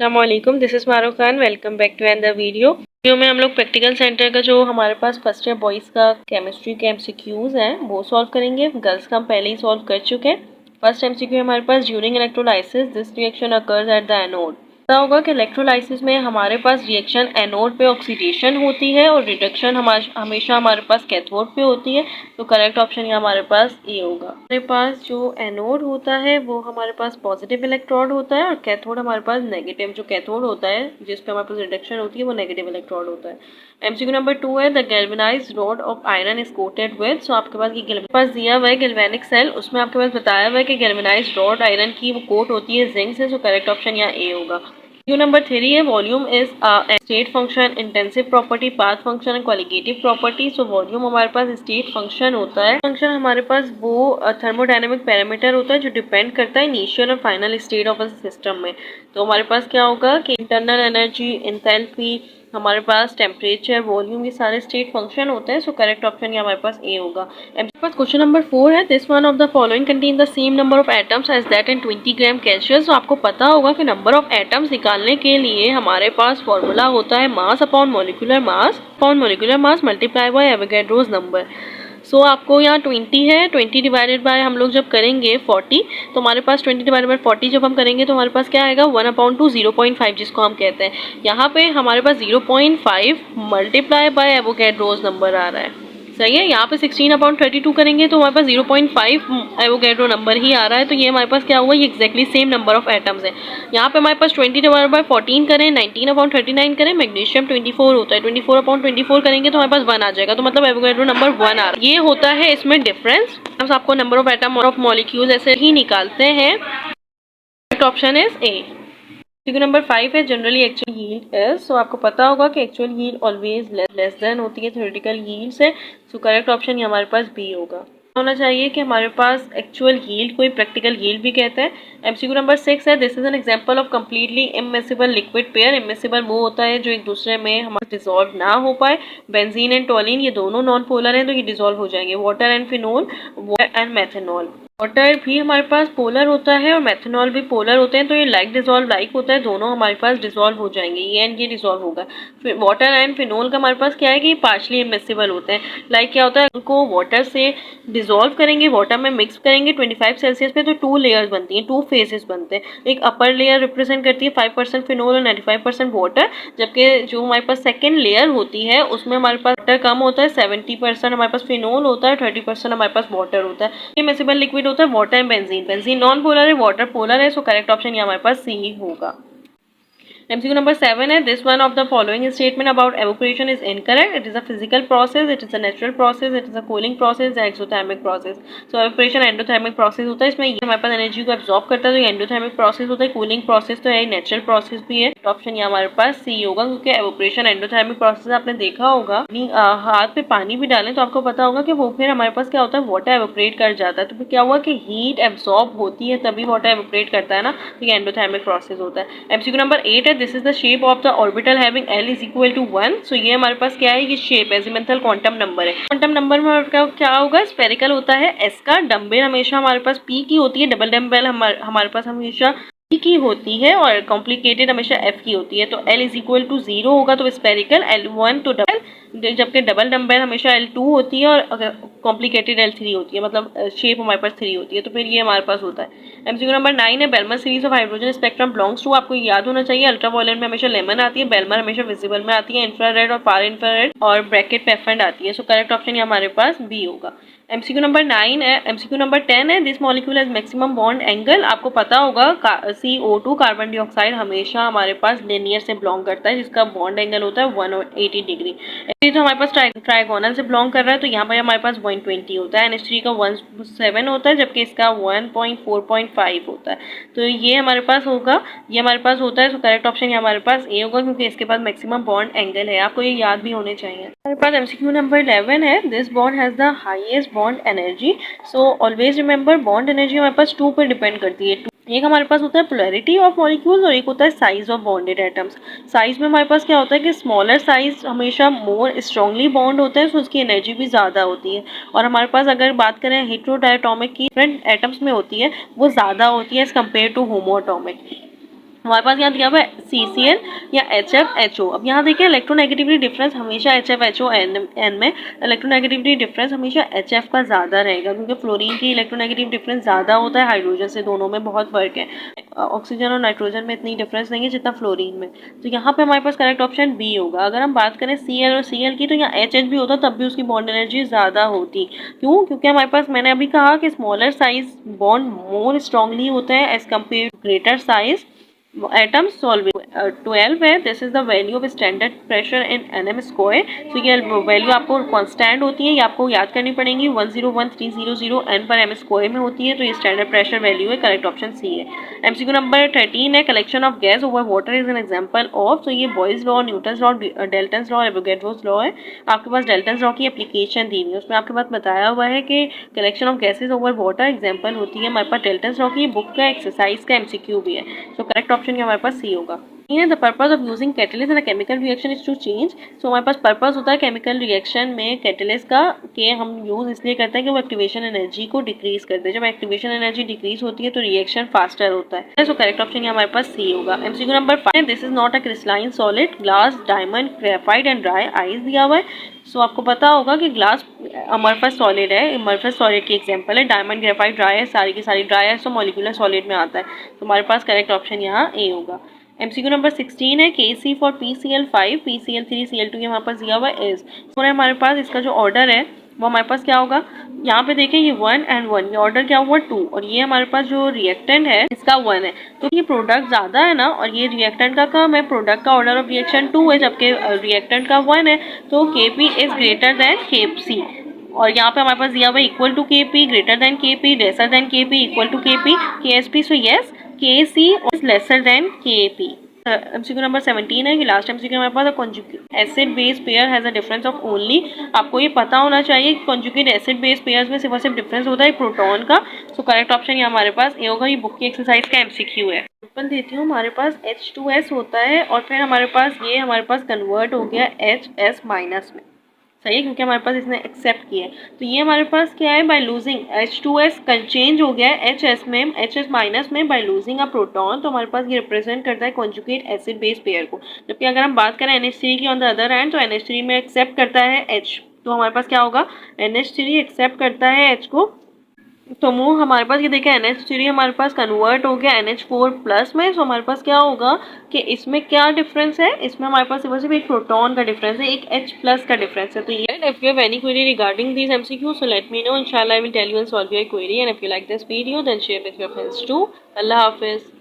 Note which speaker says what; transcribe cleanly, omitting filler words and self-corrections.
Speaker 1: अस्सलामुअलैकुम, this is Maroof Khan. Welcome back to another video में हम लोग प्रैक्टिकल सेंटर का जो हमारे पास फर्स्ट ईयर बॉयज़ का केमिस्ट्री के एमसीक्यूज़ हैं वो सॉल्व करेंगे। गर्ल्स का हम पहले ही सॉल्व कर चुके हैं। फर्स्ट एमसीक्यू हमारे पास, during electrolysis this reaction occurs at the anode. पता होगा कि इलेक्ट्रोलाइसिस में हमारे पास रिएक्शन एनोड पे ऑक्सीडेशन होती है और रिडक्शन हमेशा हमारे पास कैथोड पे होती है। तो करेक्ट ऑप्शन ये हमारे पास ए होगा। हमारे पास जो एनोड होता है वो हमारे पास पॉजिटिव इलेक्ट्रोड होता है और कैथोड हमारे पास नेगेटिव, जो कैथोड होता है जिस पे हमारे पास रिडक्शन होती है वो नेगेटिव इलेक्ट्रोड होता है। एमसीक्यू नंबर 2 है, the galvanized rod of iron is coated with. So आपके पास ये पास दिया हुआ है गैल्वेनिक सेल, उसमें आपके पास बताया हुआ है कि गैल्वेनाइज्ड रॉड आयरन की वो कोट होती है जिंक से। सो करेक्ट ऑप्शन यहाँ ए होगा। क्यू नंबर 3 है, volume is state function, intensive property, path function and qualitative property. So volume हमारे पास स्टेट फंक्शन होता है। फंक्शन हमारे पास वो थर्मोडायनेमिक पैरामीटर होता है जो डिपेंड करता है इनिशियल और final state of a system में। तो हमारे पास क्या होगा कि इंटरनल एनर्जी, एंथैल्पी, हमारे पास टेम्परेचर, वॉल्यूम, ये सारे स्टेट फंक्शन होते हैं। सो करेक्ट ऑप्शन ये हमारे पास ए होगा। पास क्वेश्चन नंबर 4 है, this one of the following contain the same number of atoms as that in 20 gram calcium. तो आपको पता होगा कि नंबर ऑफ एटम्स निकालने के लिए हमारे पास फॉर्मूला होता है mass upon molecular mass multiply by Avogadro's number. So आपको यहाँ 20 है, 20 डिवाइडेड बाय हम लोग जब करेंगे 40, तो हमारे पास 20 डिवाइडेड बाय 40 जब हम करेंगे तो हमारे पास क्या आएगा 1/2 0.5 जिसको हम कहते हैं। यहाँ पे हमारे पास 0.5 मल्टीप्लाई बाय एवोगैड्रोस नंबर आ रहा है। सही है। यहाँ पे 16/32 करेंगे तो हमारे पास 0.5 एवोगैड्रो नंबर ही आ रहा है। तो ये हमारे पास क्या हुआ, ये exactly same number of atoms है। यहाँ पे हमारे पास 20 डिवाइडेड बाय 14 करें, 19/39 करें, मैग्नीशियम 24 होता है, 24/24 करेंगे तो हमारे पास 1 आ जाएगा। तो मतलब एवोगैड्रो नंबर 1 आ रहा है। ये होता है इसमें डिफरेंस। अब आपको नंबर ऑफ एटम और ऑफ मॉलिक्यूल ऐसे ही निकालते हैं। Option is a. नंबर 5 है, जनरली एक्चुअल यील्ड इज। सो आपको पता होगा कि actual yield always less than होती है थ्योरेटिकल यील्ड से। सो करेक्ट ऑप्शन ये हमारे पास बी होगा। होना चाहिए कि हमारे पास एक्चुअल यील्ड कोई प्रैक्टिकल यील्ड भी कहते हैं। एमसीक्यू नंबर 6 है, this is an example of completely immiscible liquid pair. Immiscible वो होता है जो एक दूसरे में हमारे डिसॉल्व ना हो पाए। बेंजीन एंड टोलिन ये दोनों नॉन पोलर हैं तो ये डिसॉल्व हो जाएंगे। Water and phenol, water and methanol. Water भी हमारे पास पोलर होता है और मेथनॉल भी पोलर होते हैं तो ये लाइक डिसॉल्व लाइक होता है, दोनों हमारे पास डिसॉल्व हो जाएंगे। ये एंड ये डिसॉल्व होगा। फिर वाटर एंड फिनोल का हमारे पास क्या है कि पार्शली इमिसिबल होते हैं। लाइक क्या होता है, उनको वाटर से डिसॉल्व करेंगे, वाटर में मिक्स करेंगे 25 सेल्सियस पे तो 2 लेयर्स बनती हैं, 2 फेजेस बनते हैं। एक अपर लेयर रिप्रेजेंट करती है 5% फिनोल और 95% वाटर, जबकि जो हमारे पास सेकेंड लेयर होती है उसमें हमारे पास वाटर कम होता है, 70% हमारे पास फिनोल होता है, 30% हमारे पास वाटर होता है। इमिसिबल लिक्विड होता है water and benzene. Benzene non polar है, वाटर पोलर है। सो करेक्ट ऑप्शन ये हमारे पास सी होगा। MCQ number 7 है, this one of the following statement about evaporation is incorrect. It is a physical process, it is a natural process, it is a cooling process, the exothermic process. So evaporation endothermic process होता है, इसमें ये हमारे पास energy को absorb करता है तो ये एंडोथर्मिक प्रोसेस होता है। कूलिंग प्रोसेस तो है, नेचुरल प्रोसेस भी है। ऑप्शन ये हमारे पास सी होगा क्योंकि एवोपरेशन एंडोथर्मिक प्रोसेस आपने देखा होगा, हाथ पे पानी भी डालें तो आपको पता होगा कि वो फिर हमारे पास क्या होता है, वाटर एवोपरेट कर जाता है। तो फिर क्या हुआ कि हीट एब्जॉर्ब होती है तभी वाटर एवोपरेट करता है ना, तो ये एंडोथर्मिक प्रोसेस होता है। एमसीक्यू नंबर 8 है, this is the shape of the orbital having L is equal to 1। So ये हमारे पास क्या है, ये शेप एजिमुथल क्वांटम नंबर है। क्वांटम नंबर में क्या होगा, स्फेरिकल होता है एस का। डम्बेल हमेशा हमारे पास P की होती है, डबल डम्बेल हमारे पास हमेशा P की होती है और कॉम्प्लिकेटेड हमेशा F की होती है। तो L इज इक्वल टू 0 होगा तो स्फेरिकल, L1 तो डबल, जबकि डबल डम्बेल हमेशा L2 होती है और कॉम्प्लिकेटेड L3 होती है, मतलब शेप हमारे पास 3 होती है। तो फिर ये हमारे पास होता है। एमसीक्यू नंबर 9 है, Balmer series of hydrogen spectrum belongs to. आपको याद होना चाहिए अल्ट्रावायलेट में हमेशा लेमन आती है, बेलमर हमेशा विजिबल में आती है, इंफ्रारेड और फार इंफ्रारेड और ब्रैकेट पेफेंड आती है। सो करेक्ट ऑप्शन ये हमारे पास बी होगा। एमसीक्यू नंबर 9 है, एमसीक्यू नंबर 10 है, this molecule has maximum bond angle. आपको पता होगा CO2 कार्बन डाइऑक्साइड हमेशा हमारे पास लिनियर से बिलोंग करता है जिसका बॉन्ड एंगल होता है 180 डिग्री। तो हमारे पास ट्राइगोनल से बिलोंग कर रहा है तो यहाँ पर हमारे पास 120 होता है। NH3 का 17 होता है जबकि इसका 1.4.5 होता है। तो ये हमारे पास होगा, ये हमारे पास होता है। तो करेक्ट ऑप्शन ये हमारे पास ए होगा क्योंकि इसके पास मैक्सिमम बॉन्ड एंगल है। आपको ये याद भी होने चाहिए। हमारे पास एमसीक्यू नंबर 11 है, this bond has the highest bond energy. So always remember bond energy हमारे पास 2 पर डिपेंड करती है। एक हमारे पास होता है पोलैरिटी ऑफ मॉलिक्यूल्स और एक होता है size of bonded atoms. Size में हमारे पास क्या होता है कि स्मॉलर साइज हमेशा मोर स्ट्रांगली बॉन्ड होता है तो उसकी एनर्जी भी ज़्यादा होती है। और हमारे पास अगर बात करें हेटेरोडायटोमिक की, डिफरेंट एटम्स में होती है वो ज़्यादा होती है एज कम्पेयर टू होमोएटोमिक। हमारे पास यहाँ दिया हुआ है CCl या HFHO। अब यहाँ देखिए इलेक्ट्रोनेगेटिविटी डिफरेंस हमेशा HFHO N में इलेक्ट्रोनेगेटिविटी डिफरेंस हमेशा HF का ज़्यादा रहेगा, क्योंकि फ्लोरीन की इलेक्ट्रोनेगेटिव डिफरेंस ज़्यादा होता है हाइड्रोजन से, दोनों में बहुत फर्क है। ऑक्सीजन और नाइट्रोजन में इतनी डिफरेंस नहीं है जितना फ्लोरीन में। तो यहाँ पे हमारे पास करेक्ट ऑप्शन बी होगा। अगर हम बात करें Cl और Cl की, तो यहाँ HH भी होता तब भी उसकी बॉन्ड एनर्जी ज़्यादा होती। क्यों? क्योंकि हमारे पास, मैंने अभी कहा कि smaller size bond more strongly होते हैं as compare greater size atoms solving 12 है। This is the value of standard pressure in nm square. तो ये वैल्यू आपको कांस्टेंट होती है, ये आपको याद करनी पड़ेंगी। 101300 n पर m स्क्वायर में होती है, तो ये स्टैंडर्ड प्रेशर वैल्यू है। करेक्ट ऑप्शन सी है। MCQ नंबर 13 है, collection of gas over water is an example of. तो ये boys law, Newton's law, Dalton's law, Avogadro's law है। आपके पास डेल्टन्स लॉ की एप्लीकेशन दी हुई है, उसमें आपके पास बताया हुआ है कि collection of gases over water example होती है। हमारे पास डेल्टन्स लॉ की बुक का एक्सरसाइज का MCQ भी है। तो करेक्ट ऑप्शन हमारे पास सी होगा। The purpose of using catalyst in a chemical reaction is to change. So हमारे पास पर्पज होता है केमिकल रिएक्शन में कैटलिस्ट का, कि हम यूज इसलिए करते हैं कि वो एक्टिवेशन एनर्जी को डिक्रीज करते हैं। जब एक्टिवेशन एनर्जी डिक्रीज होती है तो रिएक्शन फास्टर होता है। सो करेक्ट ऑप्शन हमारे पास सी होगा। MCQ number 5, this is not a crystalline solid, glass, diamond, graphite and dry ice दिया हुआ है। सो आपको पता होगा कि ग्लास अमरफस सॉलिड है, अमरफस सॉलिड की एग्जांपल है। डायमंड, ग्रेफाइट ड्राई है, सारी की सारी ड्राई है, सो मॉलिक्यूलर सॉलिड में आता है। तो हमारे पास करेक्ट ऑप्शन यहाँ ए होगा। MCQ नंबर 16 है, KC for PCl5, PCl3, Cl2 हमारे पास दिया हुआ इज। और हमारे पास इसका जो ऑर्डर है वो हमारे पास क्या होगा, यहाँ पे देखें ये 1 and 1, ये ऑर्डर क्या हुआ 2, और ये हमारे पास जो रिएक्टेंट है इसका 1 है। तो ये प्रोडक्ट ज़्यादा है ना, और ये रिएक्टेंट का कम है। प्रोडक्ट का ऑर्डर ऑफ रिएक्शन 2 है, जबकि रिएक्टेंट का 1 है। तो KP is greater than KC। और यहाँ पे हमारे पास दिया हुआ equal to KP, greater than KP, lesser than KP, equal to KP, KSP। So yes, KC is lesser than KP। MCQ number 17 है कि लास्ट MCQ हमारे पास conjugate acid base pair has a difference of only. आपको ये पता होना चाहिए कि कॉन्जुगेट एसिड बेस पेयर्स में सिर्फ और सिर्फ डिफरेंस होता है प्रोटॉन का। सो करेक्ट ऑप्शन ये हमारे पास ये होगा। ये बुक की एक्सरसाइज का MCQ है। एग्जांपल देती हूँ, हमारे पास H2S होता है और फिर हमारे पास कन्वर्ट हो गया HS माइनस में, सही है, क्योंकि हमारे पास इसने एक्सेप्ट किया है। तो ये हमारे पास क्या है, बाय लूजिंग H2S चेंज हो गया है HS में, HS माइनस में, बाय लूजिंग अ प्रोटॉन। तो हमारे पास ये रिप्रेजेंट करता है कॉन्जुगेट एसिड बेस पेयर को। जबकि अगर हम बात करें NH3 की ऑन द अदर हैंड, तो NH3 में एक्सेप्ट करता है H। तो हमारे पास क्या होगा, NH3 एक्सेप्ट करता है H को। तो मूव हमारे पास ये देखें NH3 हमारे पास कन्वर्ट हो गया NH4 प्लस में। सो हमारे पास क्या होगा कि इसमें क्या डिफरेंस है, इसमें हमारे पास सिर्फ एक प्रोटॉन का डिफरेंस है, एक H प्लस का डिफरेंस है। तो ये if you have any query regarding this MCQ, so let me know, इंशाल्लाह I will tell you and solve your query. And if you like this video then share with your friends too. अल्लाह हाफिज।